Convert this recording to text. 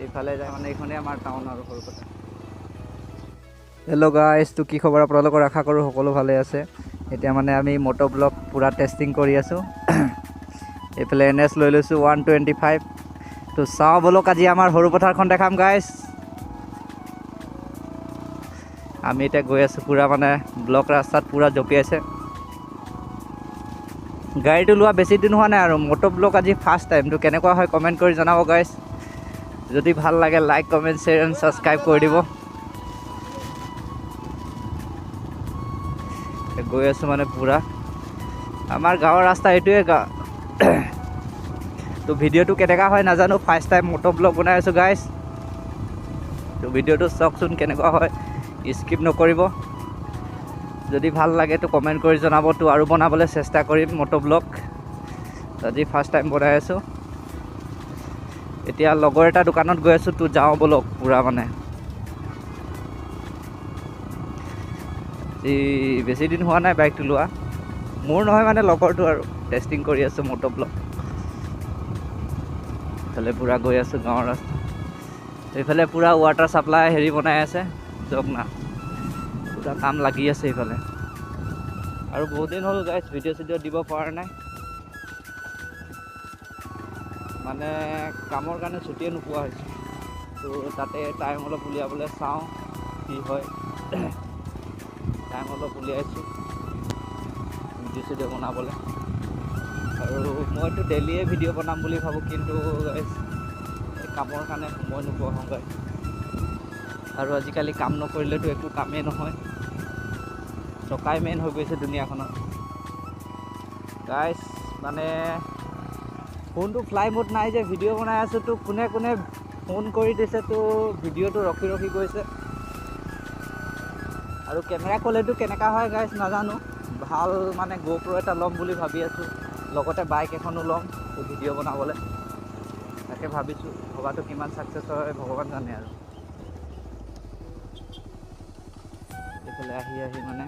এইফালে যায় মানে এইখনে আমাৰ টাউন আৰু সৰুপথাৰ। হেল্ল' গাইজ, তো কি খবৰ আপোনালোকৰ? আশা কৰোঁ সকলো ভালে আছে। এতিয়া মানে আমি মটো ব্লগ পূৰা টেষ্টিং কৰি আছোঁ। এইফালে NS লৈ লৈছোঁ 125। তো চাওঁ বলক আজি আমাৰ সৰুপথাৰখন দেখাম গাইজ। আমি এতিয়া গৈ আছোঁ পূৰা মানে ব্লক ৰাস্তাত পূৰা জঁপিয়াইছে। গাড়ীটো লোৱা বেছি দিন হোৱা নাই আৰু মটো ব্লগ আজি ফাৰ্ষ্ট টাইম। তো কেনেকুৱা হয় কমেণ্ট কৰি জনাব গাইজ। যদি ভাল লাগে like comment share and subscribe কৰি দিব। গৈ আছোঁ মানে পূৰা আমাৰ গাঁৱৰ ৰাস্তা এইটোৱে তো ভিডিঅ'টো কেনেকুৱা হয় নাজানো, ফাৰ্ষ্ট টাইম মটো ব্লগ বনাই আছোঁ গাইজ। তো ভিডিঅ'টো চাওকচোন কেনেকুৱা হয়, স্কিপ নকৰিব। যদি ভাল লাগে তো কমেণ্ট কৰি জনাব, তো আৰু বনাবলৈ চেষ্টা কৰিম মটো ব্লগ। আজি ফাৰ্ষ্ট টাইম বনাই আছোঁ। এতিয়া লগৰ এটা দোকানত গৈ আছোঁ, তো যাওঁ বলক পূৰা মানে। বেছি দিন হোৱা নাই বাইকটো লোৱা, মোৰ নহয় মানে লগৰটো আৰু। টেষ্টিং কৰি আছোঁ মটো ব্লগ। এইফালে পূৰা গৈ আছোঁ গাঁৱৰ ৰাস্তা। এইফালে পূৰা ৱাটাৰ ছাপ্লাই হেৰি বনাই আছে, যক না পূৰা কাম লাগি আছে এইফালে। আৰু বহুত দিন হ'ল গাইজ ভিডিঅ' চিডিঅ' দিব পৰা নাই, মানে কামৰ কাৰণে ছুটিয়ে নোপোৱা হৈছোঁ। তো তাতে টাইম অলপ উলিয়াবলৈ চাওঁ কি হয়। টাইম অলপ উলিয়াইছোঁ ভিডিঅ' চিডিঅ' বনাবলৈ। আৰু মইতো ডেইলিয়ে ভিডিঅ' বনাম বুলি ভাবোঁ, কিন্তু গাইজ এই কামৰ কাৰণে সময় নোপোৱা হওঁ গাইজ। আৰু আজিকালি কাম নকৰিলেতো একো কামেই নহয়, টকাই মেইন হৈ গৈছে দুনিয়াখনত গাইজ। মানে ফোনটো ফ্লাই মোড নাই যে, ভিডিঅ' বনাই আছোঁ। তো কোনে কোনে ফোন কৰি দিছে, তো ভিডিঅ'টো ৰখি ৰখি গৈছে। আৰু কেমেৰা কোৱালিটিটো কেনেকুৱা হয় গাইজ নাজানো, ভাল মানে GoPro এটা ল'ম বুলি ভাবি আছোঁ, লগতে বাইক এখনো ল'ম তো ভিডিঅ' বনাবলৈ। তাকে ভাবিছোঁ, ভবাটো কিমান ছাকচেছ হয় ভগৱান জানে আৰু। এইফালে আহি আহি মানে